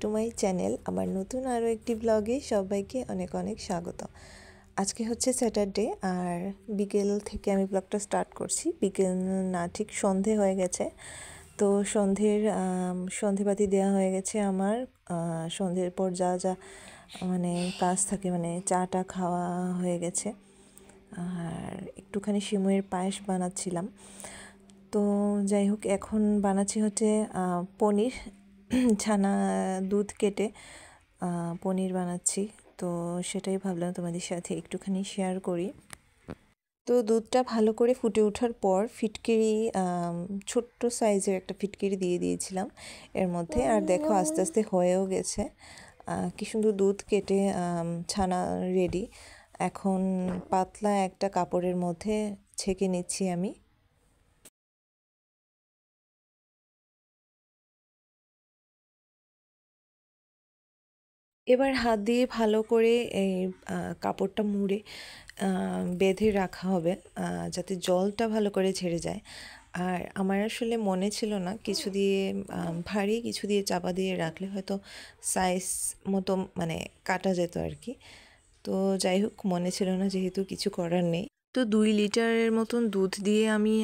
To my channel. আমার নতুন আরও একটি ব্লগে সবাইকে অনেক অনেক স্বাগত। আজকে হচ্ছে স্যাটারডে আর বিকেল থেকে আমি ব্লগটা স্টার্ট করছি। বিকেল না, ঠিক সন্ধে হয়ে গেছে। তো সন্ধেবাতি দেওয়া হয়ে গেছে আমার। সন্ধের পর যা যা কাজ থাকে, চাটা খাওয়া হয়ে গেছে। আর একটুখানি সিমইয়ের পায়েস বানাচ্ছিলাম। তো যাই হোক, এখন বানাচ্ছি হচ্ছে পনির। ছানা দুধ কেটে পনির বানাচ্ছি। তো সেটাই ভাবলাম তোমাদের সাথে একটুখানি শেয়ার করি। তো দুধটা ভালো করে ফুটে ওঠার পর ফিটকিরি, ছোট্ট সাইজের একটা ফিটকিরি দিয়ে দিয়েছিলাম এর মধ্যে। আর দেখো আস্তে আস্তে হয়েও গেছে। কি সুন্দর দুধ কেটে ছানা রেডি। এখন পাতলা একটা কাপড়ের মধ্যে ছেঁকে নিচ্ছি আমি। এবার হাত দিয়ে ভালো করে এই কাপড়টা মুড়ে বেঁধে রাখা হবে, যাতে জলটা ভালো করে ঝরে যায়। আর আমার আসলে মনে ছিল না কিছু দিয়ে ভারী কিছু দিয়ে চাপা দিয়ে রাখলে হয়তো সাইজ মতো কাটা যেত আর কি। তো যাই হোক, মনে ছিল না, যেহেতু কিছু করার নেই। তো 2 লিটারের মতন দুধ দিয়ে আমি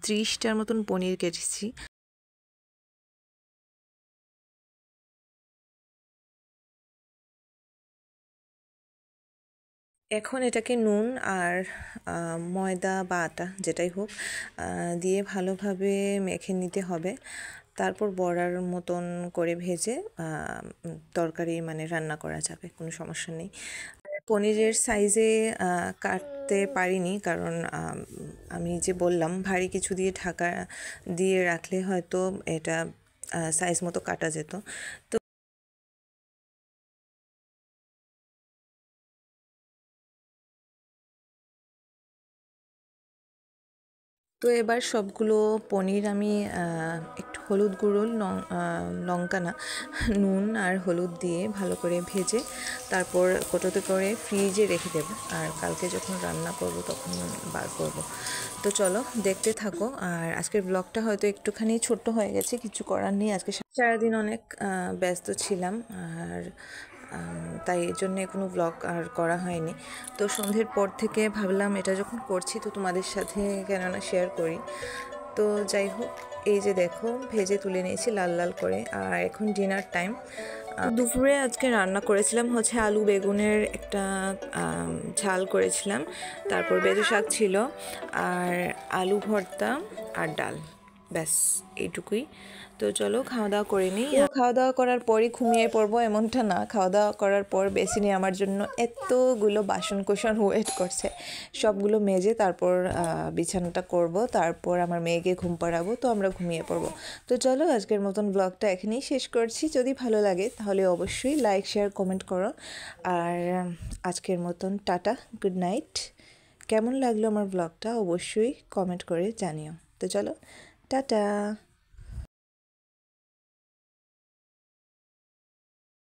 30টার মতন পনির কেটেছি। এখন এটাকে নুন আর ময়দা বা আটা যেটাই হোক দিয়ে ভালোভাবে মেখে নিতে হবে। তারপর বড়ার মতন করে ভেজে তরকারি রান্না করা যাবে, কোনো সমস্যা নেই। পনিরের সাইজে কাটতে পারিনি, কারণ আমি যে বললাম ভারী কিছু দিয়ে ঢাকা দিয়ে রাখলে হয়তো এটা সাইজ মতো কাটা যেত। তো এবার সবগুলো পনির আমি একটু হলুদ গুঁড়ো, লঙ্কা না, নুন আর হলুদ দিয়ে ভালো করে ভেজে তারপর কোটোতে করে ফ্রিজে রেখে দেবো। আর কালকে যখন রান্না করব তখন বার করব। তো চলো দেখতে থাকো। আর আজকের ব্লগটা হয়তো একটুখানি ছোট্ট হয়ে গেছে, কিছু করার নেই। আজকে সারাদিন অনেক ব্যস্ত ছিলাম, আর তাই এর জন্যে কোনো ব্লগ আর করা হয়নি। তো সন্ধ্যের পর থেকে ভাবলাম এটা যখন করছি তো তোমাদের সাথে কেননা শেয়ার করি। তো যাই হোক, এই যে দেখো ভেজে তুলে নিয়েছি লাল লাল করে। আর এখন ডিনার টাইম। দুপুরে আজকে রান্না করেছিলাম হচ্ছে আলু বেগুনের একটা ঝাল করেছিলাম, তারপর বেজে শাক ছিল, আর আলু ভর্তা আর ডাল। ব্যাস এইটুকুই। তো চলো খাওয়া দাওয়া করে নিই। খাওয়া দাওয়া করার পরই ঘুমিয়ে পড়বো এমনটা না, খাওয়া দাওয়া করার পর বেসিনে আমার জন্য এতগুলো বাসন কোসন ওয়েট করছে। সবগুলো মেজে তারপর বিছানাটা করব, তারপর আমার মেয়েকে ঘুম পাড়াবো, তো আমরা ঘুমিয়ে পড়বো। তো চলো আজকের মতন ব্লগটা এখানেই শেষ করছি। যদি ভালো লাগে তাহলে অবশ্যই লাইক, শেয়ার, কমেন্ট করো। আর আজকের মতন টাটা, গুড নাইট। কেমন লাগলো আমার ব্লগটা অবশ্যই কমেন্ট করে জানিও। তো চলো টাটা।